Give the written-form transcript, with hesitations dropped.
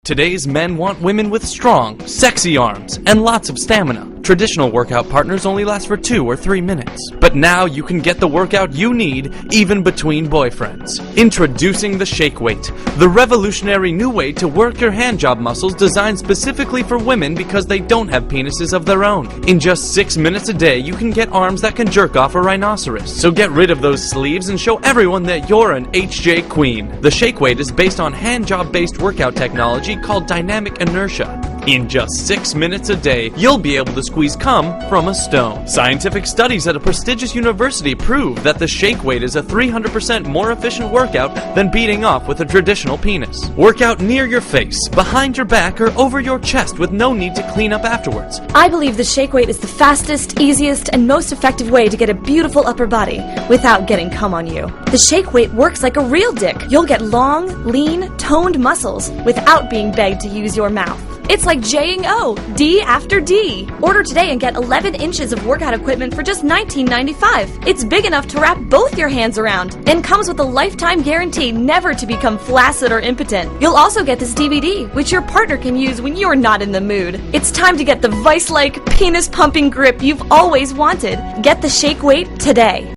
Today's men want women with strong, sexy arms and lots of stamina. Traditional workout partners only last for 2 or 3 minutes. But now you can get the workout you need even between boyfriends. Introducing the Shake Weight, the revolutionary new way to work your handjob muscles designed specifically for women because they don't have penises of their own. In just 6 minutes a day, you can get arms that can jerk off a rhinoceros. So get rid of those sleeves and show everyone that you're an HJ queen. The Shake Weight is based on handjob-based workout technology called dynamic inertia. In just 6 minutes a day, you'll be able to squeeze cum from a stone. Scientific studies at a prestigious university prove that the Shake Weight is a 300% more efficient workout than beating off with a traditional penis. Work out near your face, behind your back, or over your chest with no need to clean up afterwards. I believe the Shake Weight is the fastest, easiest, and most effective way to get a beautiful upper body without getting cum on you. The Shake Weight works like a real dick. You'll get long, lean, toned muscles without being begged to use your mouth. It's like J-ing O, D after D. Order today and get 11 inches of workout equipment for just $19.95. It's big enough to wrap both your hands around and comes with a lifetime guarantee never to become flaccid or impotent. You'll also get this DVD, which your partner can use when you're not in the mood. It's time to get the vice-like, penis-pumping grip you've always wanted. Get the Shake Weight today.